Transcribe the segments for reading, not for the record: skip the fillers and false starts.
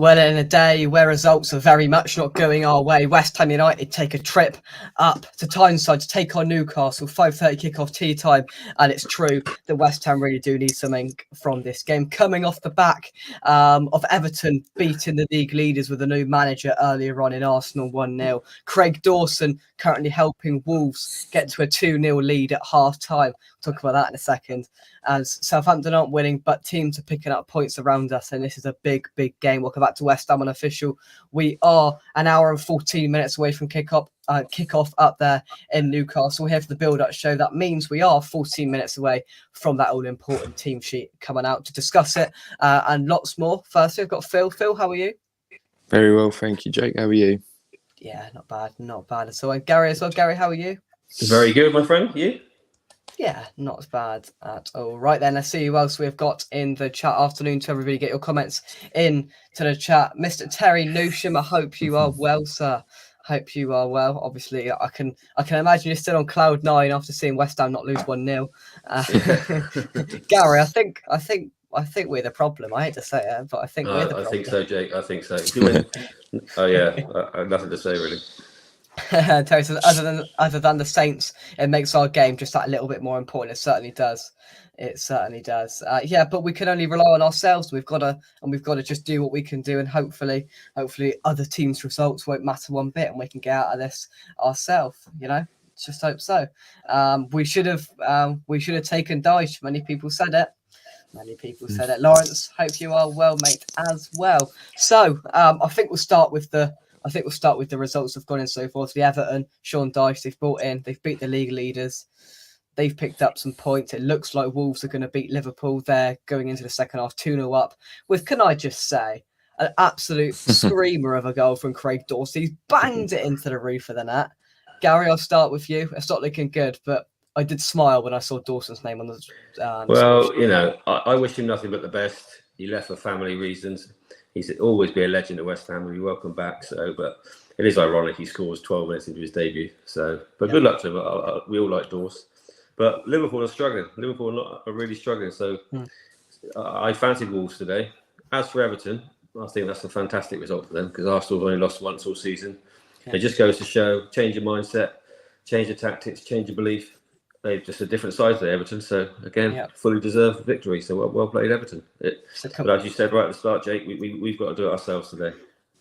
Well, in a day where results are very much not going our way, West Ham United take a trip up to Tyneside to take on Newcastle, 5:30 kickoff tea time. And it's true that West Ham really do need something from this game. Coming off the back of Everton beating the league leaders with a new manager earlier on in Arsenal 1-0. Craig Dawson currently helping Wolves get to a 2-0 lead at half-time. We'll talk about that in a second. As Southampton aren't winning, but teams are picking up points around us, and this is a big, big game. Welcome back to West Ham Unofficial. We are an hour and 14 minutes away from kickoff up there in Newcastle. We're here for the build-up show. That means we are 14 minutes away from that all-important team sheet coming out to discuss it and lots more. Firstly, I've got Phil. Phil, how are you? Very well, thank you, Jake. How are you? Yeah, not bad at all. And Gary as well. Gary, how are you? Very good, my friend. You? Yeah, not as bad at all. Right then, let's see who else we've got in the chat. Afternoon to everybody. Get your comments in to the chat. Mr. Terry Newsham, I hope you are well, sir. Hope you are well. Obviously, I can imagine you're still on cloud 9 after seeing West Ham not lose 1-0. Gary, I think we're the problem. I hate to say it, but I think we're the problem. I think so, Jake. I think so. Oh yeah, I have nothing to say really. Terry says, other than the Saints, it makes our game just that little bit more important. It certainly does. It certainly does. Yeah, but we can only rely on ourselves. We've got to just do what we can do, and hopefully other teams' results won't matter one bit, and we can get out of this ourselves. You know, just hope so. We should have taken Dyche. Many people said it. Lawrence, hope you are well, mate, as well. So I think we'll start with the results have gone in so forth. The Everton, Sean Dyche, they've beat the league leaders. They've picked up some points. It looks like Wolves are going to beat Liverpool. They're going into the second half 2-0 up with, can I just say, an absolute screamer of a goal from Craig Dawson. He's banged it into the roof of the net. Gary, I'll start with you. It's not looking good, but I did smile when I saw Dawson's name on the well, you know, I wish him nothing but the best. He left for family reasons. He's always be a legend at West Ham. We'll be welcome back. So, but it is ironic he scores 12 minutes into his debut. So, but good luck to him. We all like Dawes. But Liverpool are struggling. Liverpool are really struggling. So, I fancied Wolves today. As for Everton, I think that's a fantastic result for them because Arsenal have only lost once all season. It just goes to show, change your mindset, change your tactics, change your belief. They're just a different size to Everton. So, again, fully deserved victory. So, well played, Everton. But as you said right at the start, Jake, we've got to do it ourselves today.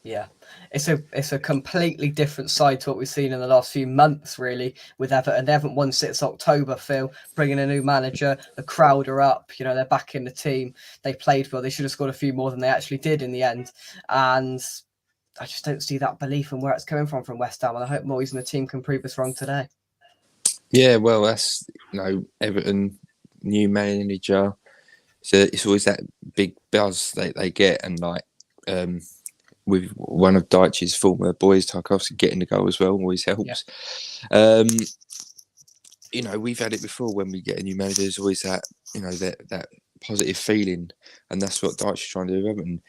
Yeah, it's a completely different side to what we've seen in the last few months, really, with Everton. They haven't won since October, Phil, bringing a new manager. The crowd are up. You know, they're back in the team. They played well. They should have scored a few more than they actually did in the end. And I just don't see that belief in where it's coming from West Ham. And I hope Moyes and the team can prove us wrong today. Yeah, well, that's, Everton, new manager. So it's always that big buzz they get. And with one of Dyche's former boys, Tarkovsky, getting the goal as well always helps. Yeah. We've had it before when we get a new manager. There's always that, that positive feeling, and that's what Dyche is trying to do with Everton.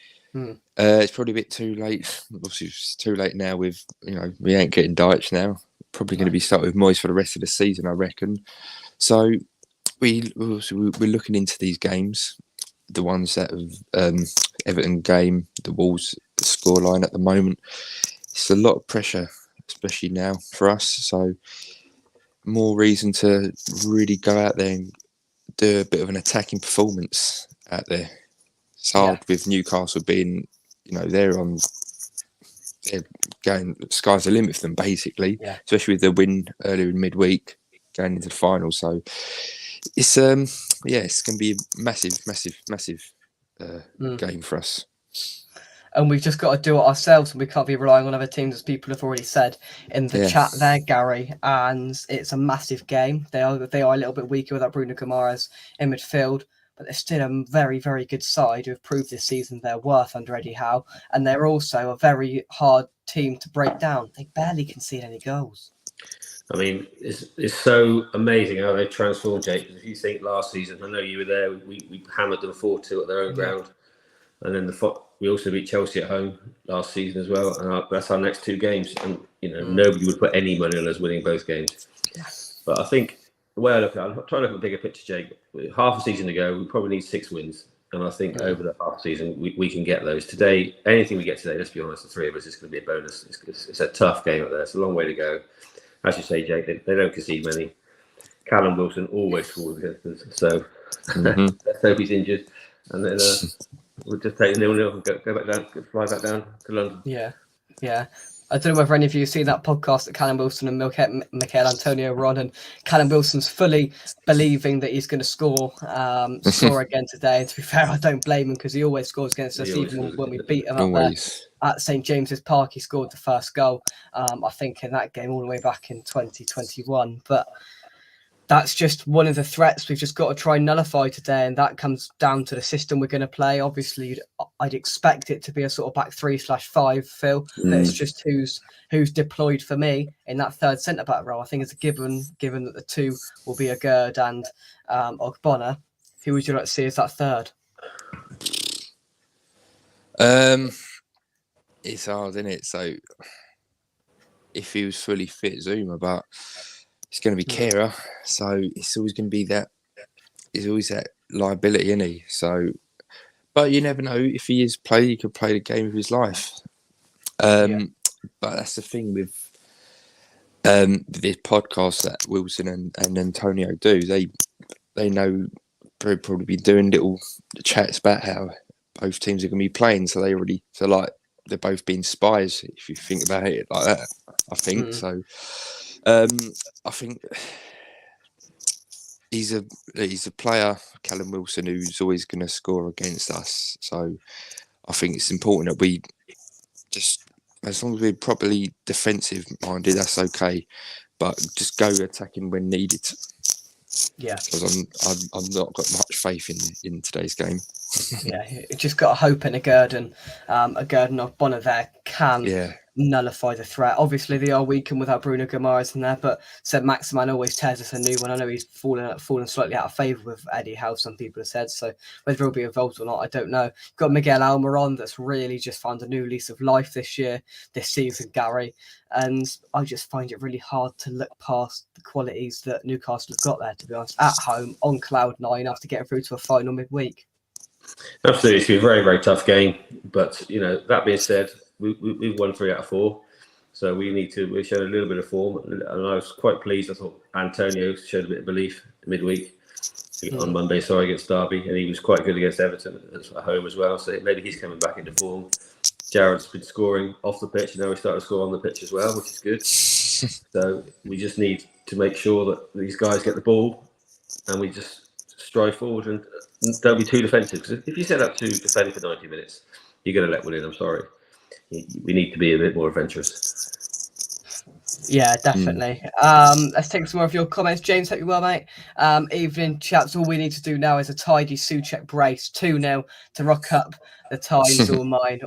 It's probably a bit too late. Obviously, it's too late now. We ain't getting Dyche now. Probably going to be starting with Moyes for the rest of the season, I reckon. So we're looking into these games, the ones that have Everton game, the Wolves scoreline at the moment. It's a lot of pressure, especially now for us. So more reason to really go out there and do a bit of an attacking performance out there. It's hard with Newcastle being, they're going sky's the limit for them basically, especially with the win earlier in midweek going into the final. So it's it's going to be a massive game for us. And we've just got to do it ourselves, and we can't be relying on other teams, as people have already said in the chat there, Gary. And it's a massive game. They are a little bit weaker without Bruno Guimaraes in midfield, but they're still a very, very good side who have proved this season their worth under Eddie Howe. And they're also a very hard team to break down. They barely concede any goals. I mean, it's so amazing how they've transformed, Jake. If you think last season, I know you were there, we hammered them 4-2 at their own ground. And then we also beat Chelsea at home last season as well. And that's our next two games. And, nobody would put any money on us winning both games. But I think the way I look at it, I'm trying to look at a bigger picture, Jake. Half a season ago, we probably need 6 wins. And I think over the half season, we can get those. Today, anything we get today, let's be honest, the three of us, is going to be a bonus. It's a tough game up there. It's a long way to go. As you say, Jake, they don't concede many. Callum Wilson always scores against us. So let's hope he's injured. And then we'll just take 0-0 and go back down, fly back down to London. Yeah. I don't know whether any of you have seen that podcast that Callum Wilson and Michael Antonio were on, and Callum Wilson's fully believing that he's going to score again today. And to be fair, I don't blame him, because he always scores against us, even when we beat him up there at St James's Park. He scored the first goal, I think, in that game all the way back in 2021. But that's just one of the threats we've just got to try and nullify today, and that comes down to the system we're going to play. Obviously, I'd expect it to be a sort of back 3/5, Phil. But it's just who's deployed for me in that third centre back role. I think it's a given that the two will be a Gerd and Ogbonna. Who would you like to see as that third? It's hard, isn't it? So if he was fully fit, Zuma, but it's going to be Kehrer, so it's always going to be that. He's always that liability, isn't he? So, but you never know, if he is play, he could play the game of his life. But that's the thing with this podcast that Wilson and Antonio do. They know, probably be doing little chats about how both teams are going to be playing. So they already feel like they're both being spies, if you think about it like that. I think so. I think he's a player, Callum Wilson, who's always going to score against us. So I think it's important that we just, as long as we're properly defensive minded, that's okay. But just go attacking when needed. Yeah, because I'm not got much faith in today's game. Yeah, you just got to hope in a Gurdon or Bonner there can nullify the threat. Obviously, they are weakened without Bruno Guimaraes in there, but St Maximan always tears us a new one. I know he's fallen slightly out of favour with Eddie Howe, some people have said, so whether he'll be involved or not, I don't know. You've got Miguel Almiron that's really just found a new lease of life this season, Gary, and I just find it really hard to look past the qualities that Newcastle have got there, to be honest, at home, on cloud 9 after getting through to a final midweek. Absolutely, it's been a very, very tough game, but that being said, we've won 3 out of 4, so we've shown a little bit of form, and I was quite pleased. I thought Antonio showed a bit of belief midweek on Monday, against Derby, and he was quite good against Everton at home as well. So maybe he's coming back into form. Jared's been scoring off the pitch, and now he's starting to score on the pitch as well, which is good. So we just need to make sure that these guys get the ball, and we just strive forward and don't be too defensive. Because if you set up to defend for 90 minutes, you're going to let one in. I'm sorry. We need to be a bit more adventurous. Yeah, definitely. Let's take some more of your comments. James, hope you're well, mate. Evening, chaps. All we need to do now is a tidy Souček brace. 2-0 to rock up. The tide's all mine,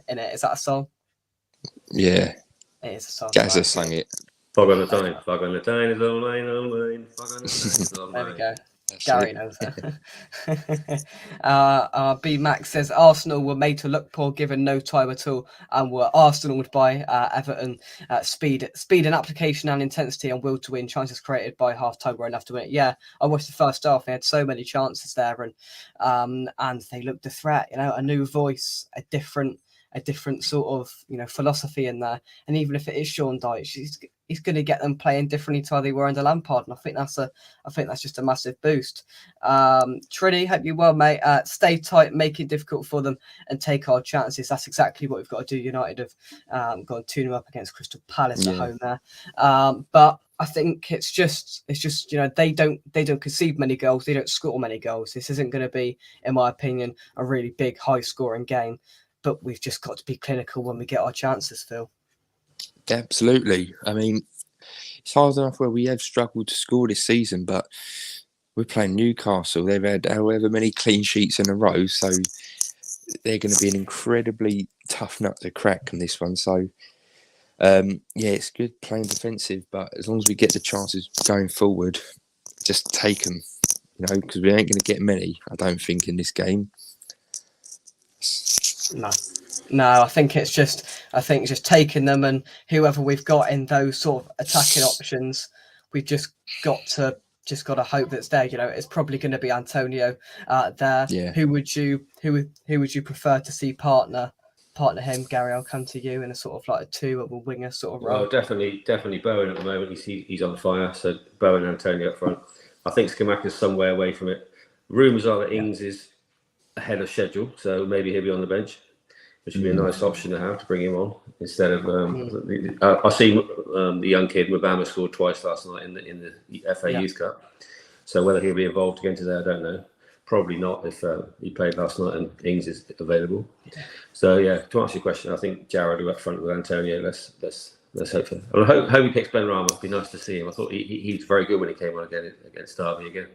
in it. Is that a song? Yeah. It is a song. Gazza sang it. Fog on the time. Fog on the time is all mine, all mine. Fog on the time is all mine. There we go. Gary knows that. B Max says Arsenal were made to look poor given no time at all, and were Arsenaled by Everton. Speed and application and intensity and will to win. Chances created by half time were enough to win it. Yeah, I watched the first half. They had so many chances there, and they looked a threat. A new voice, a different sort of philosophy in there. And even if it is Sean Dyche, he's going to get them playing differently to how they were under Lampard, and I think that's just a massive boost. Trini, hope you're well, mate. Stay tight, make it difficult for them, and take our chances. That's exactly what we've got to do. United have gone 2-0 up against Crystal Palace at home there, but I think it's just they don't concede many goals, they don't score many goals. This isn't going to be, in my opinion, a really big high scoring game. But we've just got to be clinical when we get our chances, Phil. Absolutely. I mean, it's hard enough where we have struggled to score this season, but we're playing Newcastle. They've had however many clean sheets in a row, so they're going to be an incredibly tough nut to crack in this one. So, it's good playing defensive, but as long as we get the chances going forward, just take them, because we ain't going to get many, I don't think, in this game. No, I think it's just taking them, and whoever we've got in those sort of attacking options, we've just got to just got to hope that's there. It's probably going to be Antonio there. Yeah. Who would you prefer to see partner him? Gary, I'll come to you in a sort of like a two of a winger sort of role. Well, definitely Bowen at the moment. He's on fire. So Bowen and Antonio up front. I think Skamaka's somewhere away from it. Rumours are that Ings is ahead of schedule, so maybe he'll be on the bench, which would be a nice option to have to bring him on instead of. I see the young kid Mabama scored twice last night in the FA Youth Cup. So whether he'll be involved again today, I don't know. Probably not if he played last night and Ings is available. So yeah, to answer your question, I think Jared will up front with Antonio. Let's hope for. I hope he picks Ben Rama. It'd be nice to see him. I thought he was very good when he came on against Derby again.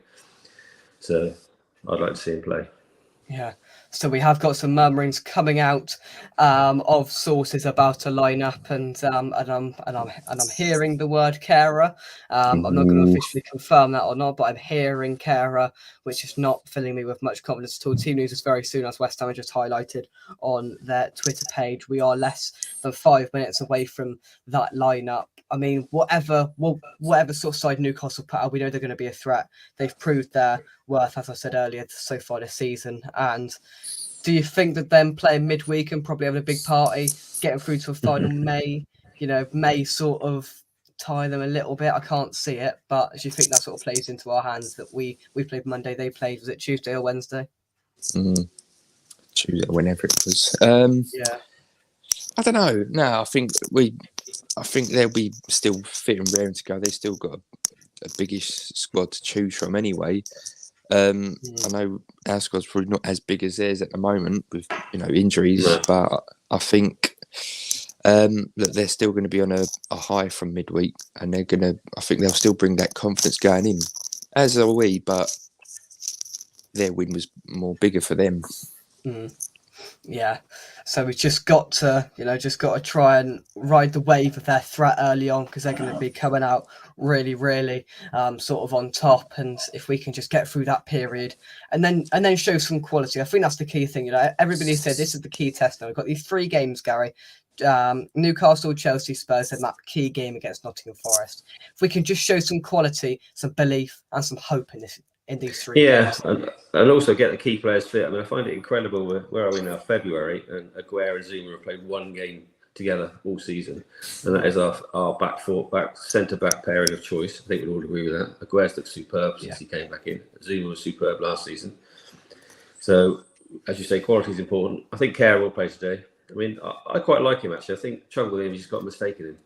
So I'd like to see him play. Yeah. So we have got some murmurings coming out of sources about a lineup, and I'm hearing the word carer. I'm not going to officially confirm that or not, but I'm hearing carer, which is not filling me with much confidence at all. Team news is very soon, as West Ham just highlighted on their Twitter page. We are less than 5 minutes away from that lineup. I mean, whatever sort of side Newcastle put out, we know they're going to be a threat. They've proved their worth, as I said earlier, so far this season. And do you think that them playing midweek and probably having a big party, getting through to a final may sort of tie them a little bit? I can't see it, but do you think that sort of plays into our hands that we played Monday, they played, was it Tuesday or Wednesday? Tuesday, whenever it was. I don't know. No, I think they'll be still fit and raring to go. They've still got a biggish squad to choose from anyway. I know our squad's probably not as big as theirs at the moment with injuries, but I think that they're still going to be on a high from midweek, and I think they'll still bring that confidence going in, as are we. But their win was more bigger for them. Yeah, so we've just got to try and ride the wave of their threat early on, because they're going to be coming out really, really sort of on top. And if we can just get through that period and then show some quality, I think that's the key thing. Everybody said this is the key test now. We've got these 3 games, Gary. Newcastle, Chelsea, Spurs, and that key game against Nottingham Forest. If we can just show some quality, some belief, and some hope in these 3 games. And also get the key players fit. I mean, I find it incredible. Where are we now? February, and Aguero and Zuma have played 1 game together all season, and that is our back centre back pairing of choice. I think we'd all agree with that. Aguero's looked superb since he came back in. Zuma was superb last season. So, as you say, quality is important. I think Kerr will play today. I mean, I quite like him actually. I think trouble with him, he's got a mistake in him.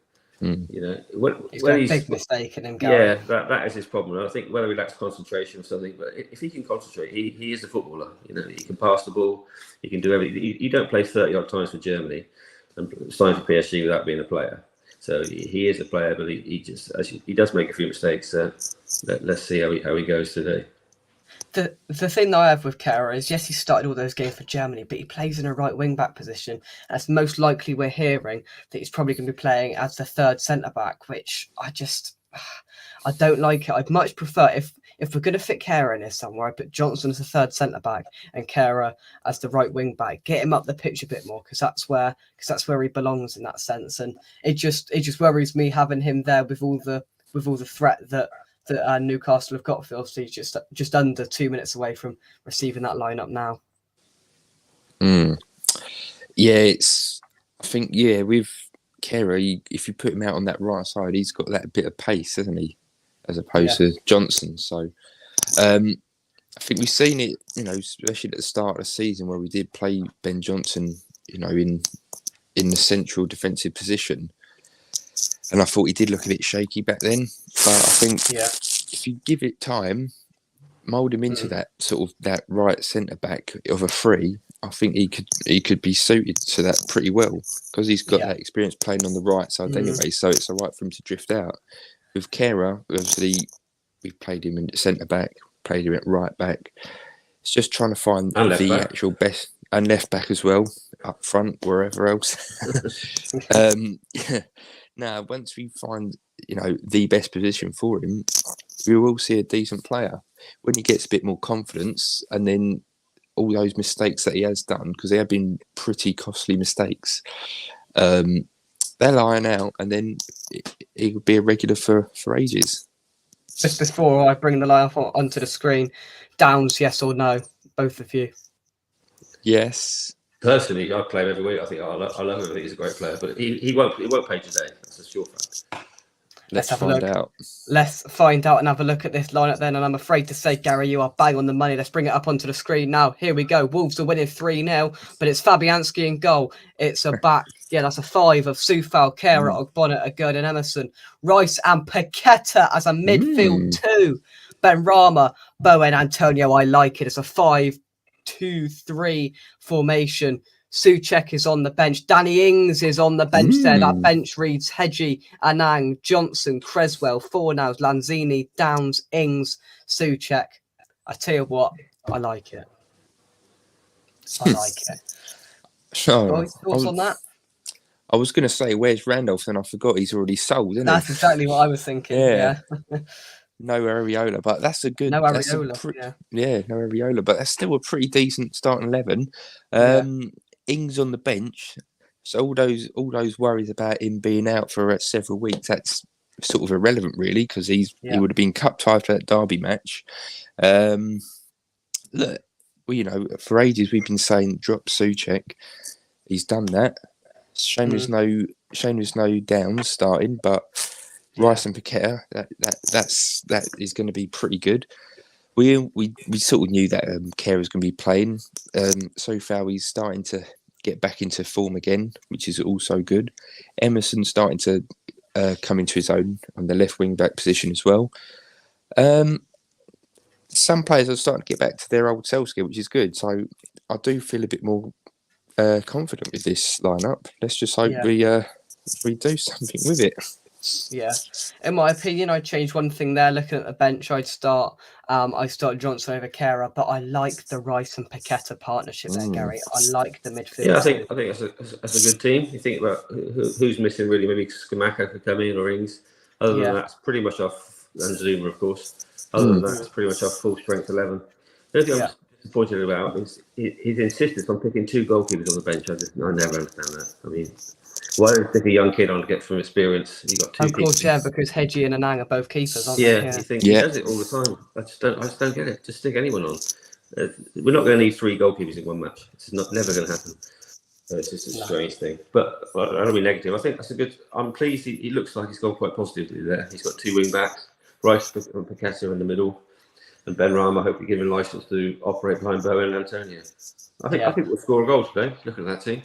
He's got a big mistake in him, Gary. Yeah, that is his problem. I think whether he lacks concentration or something, but if he can concentrate, he is a footballer. He can pass the ball, he can do everything. You don't play 30 odd times for Germany and sign for PSG without being a player. So he is a player, but he does make a few mistakes. Let's see how he goes today. The thing that I have with Kara is, yes, he started all those games for Germany, but he plays in a right wing back position. As most likely we're hearing that he's probably going to be playing as the 3rd centre back, which I don't like it. I'd much prefer if we're going to fit Kara in here somewhere, I put Johnson as the 3rd centre back and Kara as the right wing back. Get him up the pitch a bit more, because that's where he belongs in that sense. And it just worries me having him there with all the threat that Newcastle have got. Phil, so he's just under 2 minutes away from receiving that lineup now. With Kerr, if you put him out on that right side, he's got that bit of pace, hasn't he, as opposed to Johnson. So I think we've seen it, especially at the start of the season where we did play Ben Johnson, in the central defensive position. And I thought he did look a bit shaky back then. But I think if you give it time, mould him into that sort of that right centre back of a 3, I think he could be suited to that pretty well, because he's got that experience playing on the right side anyway. So it's all right for him to drift out. With Kera, obviously, we've played him in centre back, played him at right back. It's just trying to find the actual best, and left back as well, up front, wherever else. Now, once we find, the best position for him, we will see a decent player. When he gets a bit more confidence, and then all those mistakes that he has done, because they have been pretty costly mistakes, they'll iron out, and then he could be a regular for ages. Just before I bring the lineup onto the screen, Downs, yes or no? Both of you. Yes. Personally, I play him every week. I think I love him. I think he's a great player, but he won't play today. That's a sure fact. Let's have a find look. out. Let's find out and have a look at this lineup then. And I'm afraid to say, Gary, you are bang on the money. Let's bring it up onto the screen now. Here we go. Wolves are winning 3-0, but it's Fabianski in goal. It's a back. Yeah, that's a 5 of Soufal, Kera, Ogbonna, Agud and Emerson. Rice and Paqueta as a midfield 2. Ben Rama, Bowen, Antonio. I like it. It's a 5-2-3 formation. Souček is on the bench. Danny Ings is on the bench there. That bench reads Hedgie, Anang, Johnson, Creswell, Fornows, Lanzini, Downs, Ings, Souček. I tell you what, I like it. I like it. Thoughts on that? I was going to say, where's Randolph? And I forgot he's already sold, isn't That's exactly what I was thinking. Yeah. No Areola, but that's a good. No Areola. No Areola, but that's still a pretty decent starting 11. Ings on the bench, so all those worries about him being out for several weeks, that's sort of irrelevant really, because he would have been cup tied for that Derby match. Look, well, for ages we've been saying drop Souček. He's done that. Shame there's no Downs starting, but Rice and Paqueta, that is going to be pretty good. We sort of knew that Kera was going to be playing. So far, he's starting to get back into form again, which is also good. Emerson's starting to come into his own on the left wing back position as well. Some players are starting to get back to their old selves again, which is good. So I do feel a bit more confident with this lineup. Let's just hope we do something with it. Yeah, in my opinion, I'd change one thing there. Looking at the bench, I'd start Johnson over Kera, but I like the Rice and Paqueta partnership there, Gary. I like the midfield. Yeah, I think that's a good team. You think about who's missing really. Maybe Skamaka could come in or Ings. Other than that, it's pretty much off, and Zuma, of course. Other than that, it's pretty much off full strength 11. The only thing I'm disappointed about is his insistence on picking 2 goalkeepers on the bench. I never understand that. I mean, why don't you stick a young kid on to get some experience? You got 2 Of course, because Hedgie and Anang are both keepers, aren't they? You think he does it all the time. I just don't get it. Just stick anyone on. We're not going to need 3 goalkeepers in one match. It's never going to happen. It's just a strange thing. But I don't be negative. I think that's a good. I'm pleased. He looks like he's gone quite positively there. He's got 2 wing backs, Rice and Paqueta in the middle, and Ben Rama. I hope you're given license to operate behind Bowen and Antonio. I think we'll score a goal today. Look at that team.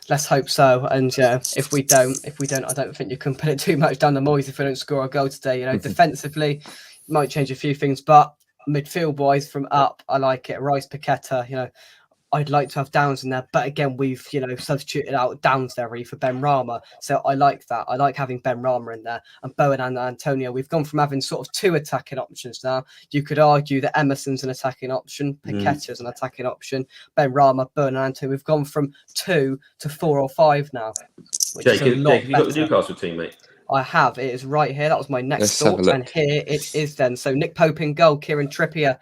Let's hope so. And if we don't, I don't think you can put it too much down the Moyes if we don't score a goal today. Defensively, might change a few things, but midfield wise, from up, I like it. Rice, Paqueta. I'd like to have Downs in there, but again, we've substituted out Downs there really for Ben Rama, so I like that. I like having Ben Rama in there, and Bowen and Antonio. We've gone from having sort of 2 attacking options now. You could argue that Emerson's an attacking option, Paqueta's an attacking option, Ben Rama, Bowen and Antonio. We've gone from 2 to 4 or 5 now. Jake, have you got the Newcastle team, mate? I have. It is right here. That was my next thought. And here it is then. So Nick Pope in goal, Kieran Trippier,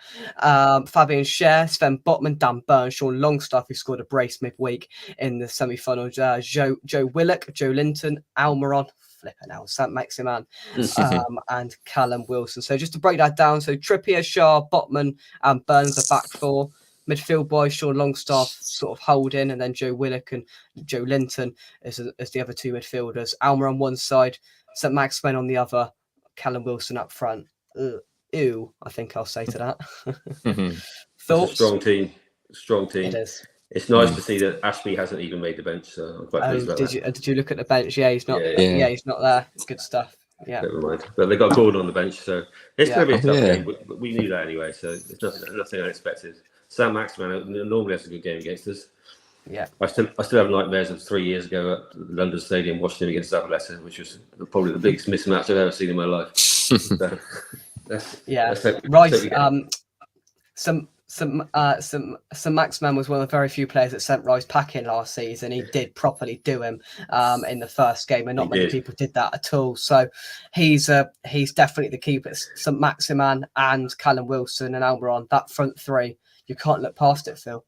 Fabian Schär, Sven Botman, Dan Burn, Sean Longstaff, who scored a brace midweek in the semi-final, Joe Willock, Joe Linton, Almiron, Saint Maximan, and Callum Wilson. So just to break that down, so Trippier, Schär, Botman, and Burns are back 4. Midfield boys, Sean Longstaff sort of holding, and then Joe Willock and Joe Linton as the other 2 midfielders. Almer on one side, St Maximin on the other, Callum Wilson up front. Ew, I think I'll say to that. Thoughts? Strong team. It is. It's nice to see that Ashby hasn't even made the bench, so I'm quite pleased about that. Did you look at the bench? Yeah, he's not. Yeah, he's not there. Good stuff. Yeah. Never mind. But they got Gordon on the bench, so it's going to be a tough game. But we knew that anyway, so it's nothing unexpected. Sam Maximan normally has a good game against us. Yeah, I still have nightmares of 3 years ago at the London Stadium watching him against Zabaleta, which was probably the biggest mismatch I've ever seen in my life. Some Maximan was one of the very few players that sent Rice packing last season. He did properly do him in the first game, and not many people did that at all. So he's definitely the keeper. St Maximan and Callum Wilson and Almiron, that front 3. You can't look past it, Phil.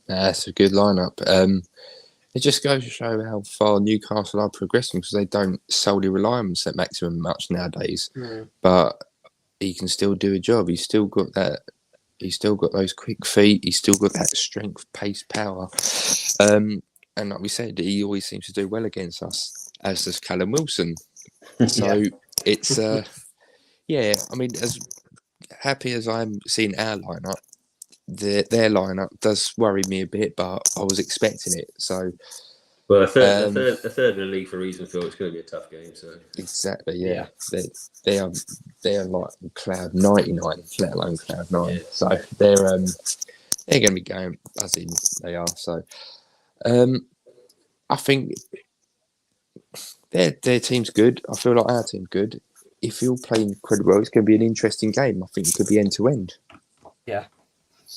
That's a good lineup. It just goes to show how far Newcastle are progressing, because they don't solely rely on St Maximin much nowadays. But he can still do a job. He's still got that. He's still got those quick feet. He's still got that strength, pace, power. And like we said, he always seems to do well against us, as does Callum Wilson. So it's yeah. I mean, as happy as I'm seeing our lineup, their lineup does worry me a bit, but I was expecting it. So well, a third in the league for a reason, Phil. It's going to be a tough game. So exactly, yeah. They are like cloud 99, let alone cloud 9. Yeah. So they're going to be going as in they are. So I think their team's good. I feel like our team's good. If you're playing incredibly well, it's going to be an interesting game. I think it could be end to end.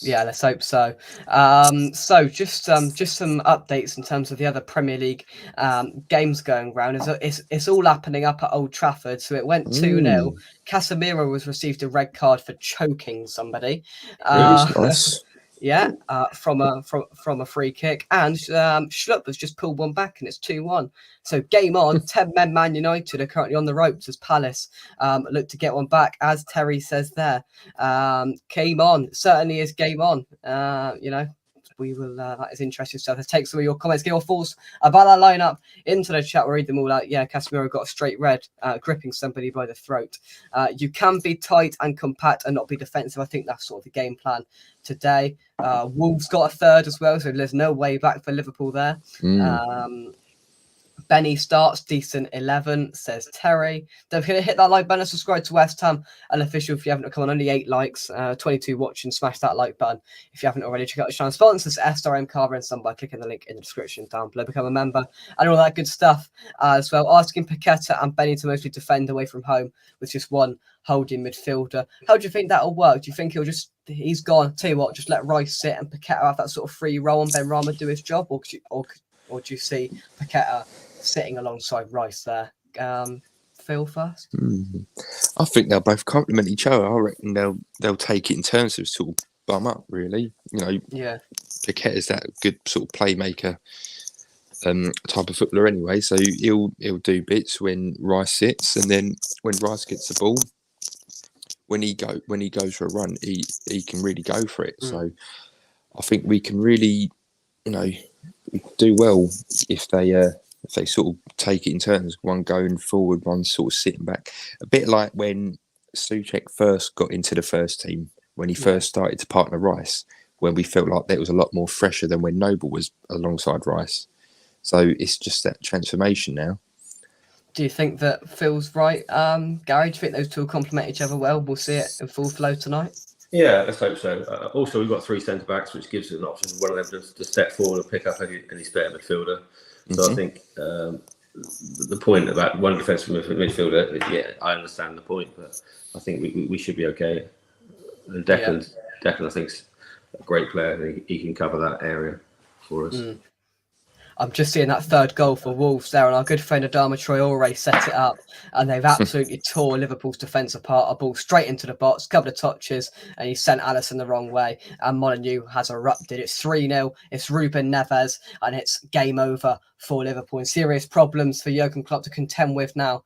Yeah, let's hope so. So just some updates in terms of the other Premier League games going round. It's all happening up at Old Trafford. So it went 2-0. Casemiro was received a red card for choking somebody. Nice. Yeah, from a free kick, and Schlupp has just pulled one back, and it's 2-1. So game on. 10 men Man United are currently on the ropes as Palace look to get one back, as Terry says there. Game on, certainly is game on. We will. That is interesting stuff. Let's take some of your comments, get your thoughts about that lineup into the chat. We'll read them all out. Yeah, Casemiro got a straight red, gripping somebody by the throat. You can be tight and compact and not be defensive. I think that's sort of the game plan today. Wolves got a third as well, so there's no way back for Liverpool there. Benny starts decent 11, says Terry. Don't forget to hit that like button and subscribe to West Ham Unofficial if you haven't. Come on, only 8 likes, 22 watching. Smash that like button if you haven't already. Check out the channel sponsors, SRM Carver and Son by clicking the link in the description down below. Become a member and all that good stuff as well. Asking Paqueta and Benny to mostly defend away from home with just one holding midfielder. How do you think that'll work? Do you think he's gone? Tell you what, just let Rice sit and Paqueta have that sort of free role and Ben Rama do his job, or do you see Paqueta sitting alongside Rice there? Phil first. I think they'll both complement each other. I reckon they'll take it in terms of sort of bum up, really. Yeah. Paqueta's that good sort of playmaker type of footballer anyway, so he'll do bits when Rice sits, and then when Rice gets the ball, when he goes for a run, he can really go for it. So I think we can really, do well if they sort of take it in turns, one going forward, one sort of sitting back. A bit like when Souček first got into the first team, when he first started to partner Rice, when we felt like that was a lot more fresher than when Noble was alongside Rice. So it's just that transformation now. Do you think that Phil's right, Gary? Do you think those two will complement each other well? We'll see it in full flow tonight. Yeah, let's hope so. Also, we've got 3 centre backs, which gives us an option for one of them to step forward and pick up any spare midfielder. So I think the point about one defensive midfielder, yeah, I understand the point, but I think we should be okay. And Declan, I think, is a great player. He can cover that area for us. I'm just seeing that third goal for Wolves there, and our good friend Adama Traore set it up, and they've absolutely tore Liverpool's defence apart. A ball straight into the box, couple of touches, and he sent Alisson the wrong way, and Molyneux has erupted. It's 3-0, it's Ruben Neves, and it's game over for Liverpool, and serious problems for Jurgen Klopp to contend with now,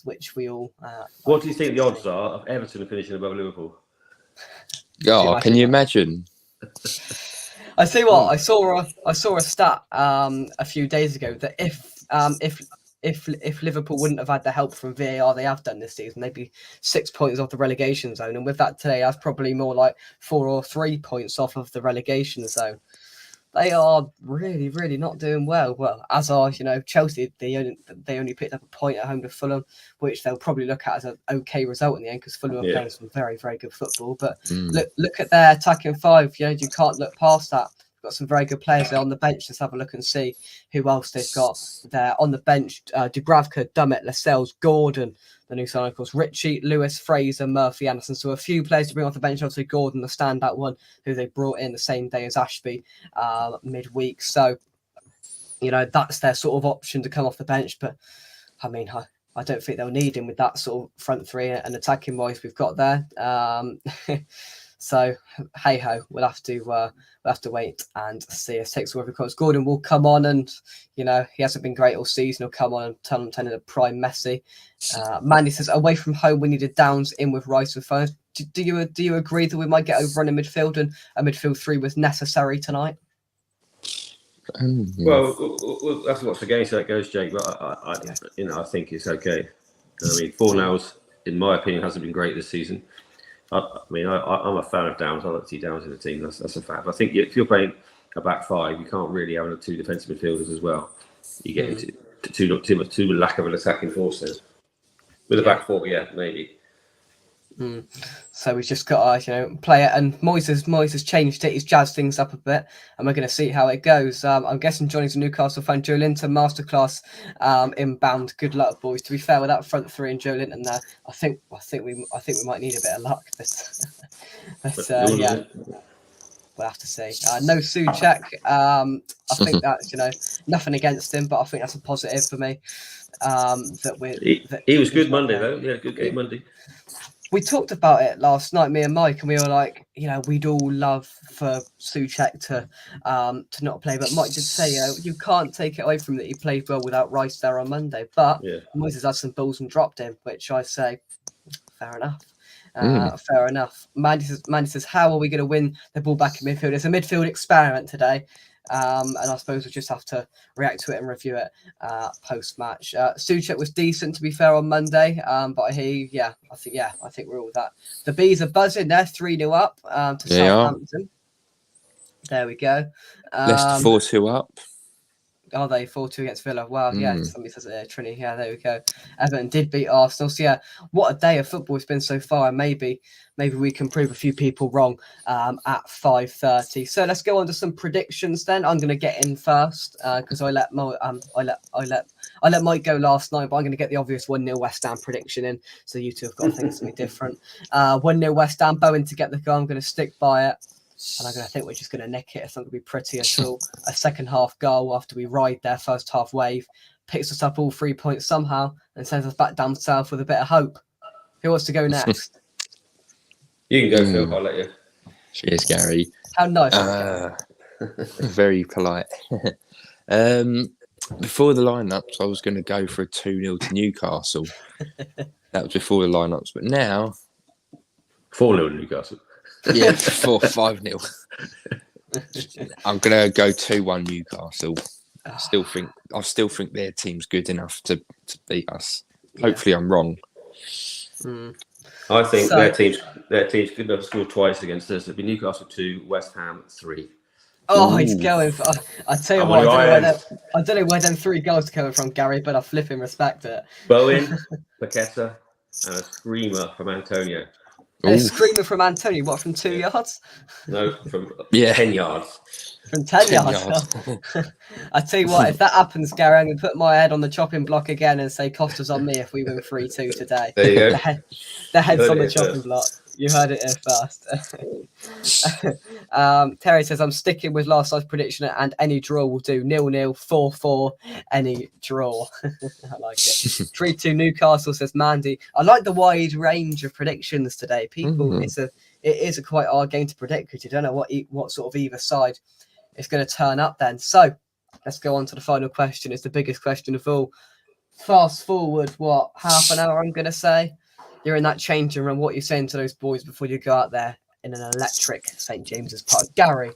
which we all... What do you think the odds are of Everton finishing above Liverpool? Oh, can you imagine? I see what I saw a stat a few days ago that if Liverpool wouldn't have had the help from VAR they have done this season, they'd be 6 points off the relegation zone, and with that today, that's probably more like 4 or 3 points off of the relegation zone. They are really, really not doing well. Well, as are Chelsea. They only picked up a point at home to Fulham, which they'll probably look at as an okay result in the end because Fulham are playing some very, very good football. But look at their attacking 5. You can't look past that. Got some very good players there on the bench. Let's have a look and see who else they've got there on the bench. Dubravka, Dummett, Lascelles, Gordon, the new signing, of course, Ritchie, Lewis, Fraser, Murphy, Anderson. So a few players to bring off the bench. Obviously, Gordon, the standout one, who they brought in the same day as Ashby midweek. So, that's their sort of option to come off the bench. But, I mean, I don't think they'll need him with that sort of front 3 and attacking wise we've got there. So hey ho, we'll have to wait and see. As takes over because Gordon will come on, and he hasn't been great all season. He'll come on and turn into prime Messi. Mandy says away from home we needed Downs, in with Rice with Foden. Do you agree that we might get overrun in midfield and a midfield 3 was necessary tonight? Well, that's what's against that goes, Jake. But I think it's okay. I mean, Fornals, in my opinion, hasn't been great this season. I'm a fan of Downs. I like to see Downs in the team. That's a fact. I think if you're playing a back 5, you can't really have 2 defensive midfielders as well. You get into too lack of an attacking force then. With a back 4, maybe. So we've just got to play it, and Moyes has changed it. He's jazzed things up a bit, and we're going to see how it goes. I'm guessing Johnny's a Newcastle fan. Joe Linton masterclass inbound. Good luck, boys. To be fair, with that front 3 and Joe Linton there, I think we might need a bit of luck. But yeah, we'll have to see. No Souček. I think that's nothing against him, but I think that's a positive for me. He was good Monday though. Yeah, good game Monday. We talked about it last night, me and Mike, and we were like, we'd all love for Souček to not play. But Mike did say, you can't take it away from that he played well without Rice there on Monday. But Moyes had some balls and dropped him, which I say, fair enough. Fair enough. Mandy says, how are we going to win the ball back in midfield? It's a midfield experiment today. And I suppose we'll just have to react to it and review it post-match. Souček was decent, to be fair, on Monday, but I think we're all that. The Bees are buzzing. They're 3-0 up to Southampton. There we go. Leicester 4-2 up. Are they 4-2 against Villa? Wow, somebody says it there, Trini. Yeah, there we go. Everton did beat Arsenal. So what a day of football it's been so far. And maybe we can prove a few people wrong at 5:30. So let's go on to some predictions then. I'm going to get in first because I let Mike go last night, but I'm going to get the obvious 1-0 West Ham prediction in. So you two have got to think something different. 1-0 West Ham, Bowen to get the goal. I'm going to stick by it. And I'm going to think we're just going to nick it. It's not going to be pretty at all. A second half goal after we ride their first half wave, picks us up all 3 points somehow and sends us back down south with a bit of hope. Who wants to go next? You can go, Phil. I'll let you. Cheers, Gary. How nice. Very polite. Before the lineups, I was going to go for a 2-0 to Newcastle. That was before the lineups, but now 4-0 to Newcastle. Yeah, 5-0. I'm gonna go 2-1 Newcastle. I still think their team's good enough to beat us. Hopefully, I'm wrong. I think their team's good enough to score twice against us. It'd be Newcastle 2, West Ham 3. Oh, he's going for. I tell you what, I don't know where them 3 goals are coming from, Gary, but I flipping respect it. Bowen, Paqueta, and a screamer from Antonio. A screamer from Antonio, what, from 2 yards? No, from 10 yards. From 10 yards. I tell you what, if that happens, Gary, I'm going to put my head on the chopping block again and say Costa's on me if we win 3-2 today. There you go. The head's on the chopping block. You heard it here first. Terry says, I'm sticking with last night's prediction and any draw will do. 0-0, 4-4, any draw. I like it. 3-2 Newcastle, says Mandy. I like the wide range of predictions today. People, it is a quite hard game to predict because you don't know what sort of either side is going to turn up then. So let's go on to the final question. It's the biggest question of all. Fast forward, half an hour, I'm going to say. You're in that changing room. What are you saying to those boys before you go out there in an electric St. James's Park? Gary.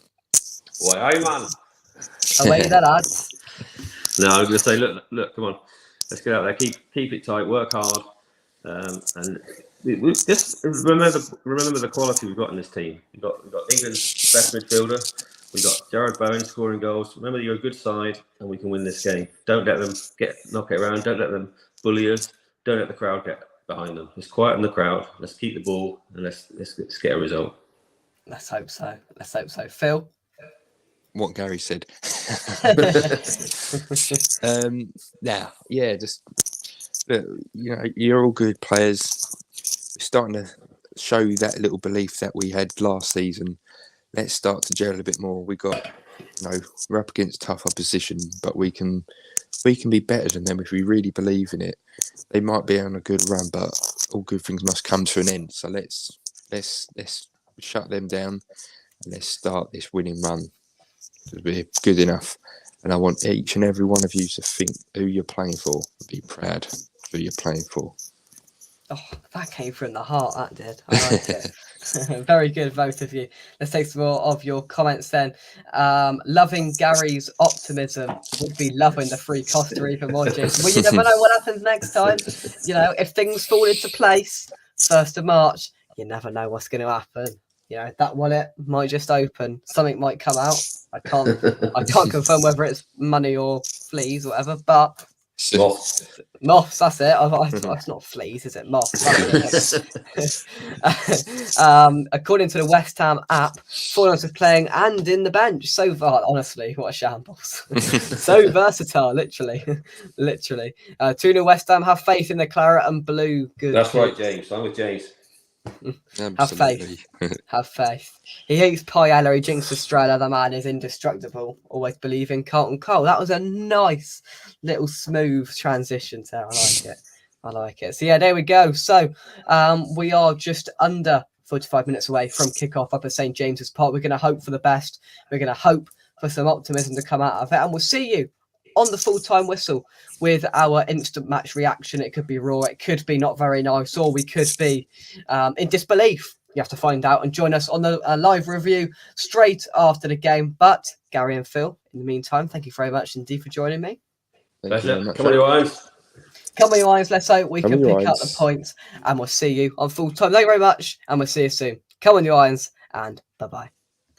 Why, aye, man. Away there, lads. No, I was going to say, look, come on. Let's get out there. Keep it tight. Work hard. And just remember the quality we've got in this team. We've got England's best midfielder. We've got Jared Bowen scoring goals. Remember, you're a good side, and we can win this game. Don't let them knock it around. Don't let them bully us. Don't let the crowd get behind them. Let's quieten the crowd. Let's keep the ball, and let's get a result. Let's hope so. Phil? What Gary said. Just you're all good players. We're starting to show that little belief that we had last season. Let's start to gel a bit more. We're up against tough opposition, but we can be better than them if we really believe in it. They might be on a good run, but all good things must come to an end. So let's shut them down, and let's start this winning run. We're good enough. And I want each and every one of you to think who you're playing for. Be proud of who you're playing for. Oh, that came from the heart, that did. I like it. Very good, both of you. Let's take some more of your comments then. Loving Gary's optimism. Would be loving the free Costa even more, Jason. Well, you never know what happens next time. You know, if things fall into place, 1st of March, you never know what's going to happen. You know, that wallet might just open. Something might come out. I can't confirm whether it's money or fleas or whatever, but moths, that's it. It's not fleas, is it? Moths. According to the West Ham app, Fornals is playing and in the bench. So far, honestly, what a shambles. So versatile, literally. 2-0 West Ham. Have faith in the claret and blue. Good. That's right, James. I'm with James. Have faith. He hates Paella. He jinxed Australia. The man is indestructible. Always believe in Carlton Cole. That was a nice little smooth transition there. I like it. So yeah, there we go. So we are just under 45 minutes away from kickoff up at St James's Park. We're going to hope for the best. We're going to hope for some optimism to come out of it, and we'll see you on the full-time whistle with our instant match reaction. It could be raw, it could be not very nice, or we could be in disbelief. You have to find out and join us on the live review straight after the game. But Gary and Phil, in the meantime, thank you very much indeed for joining me. Pleasure. Come on, you Irons. Come on, you Irons. Let's hope we can pick up the points, and we'll see you on full-time. Thank you very much, and we'll see you soon. Come on, you Irons, and bye-bye.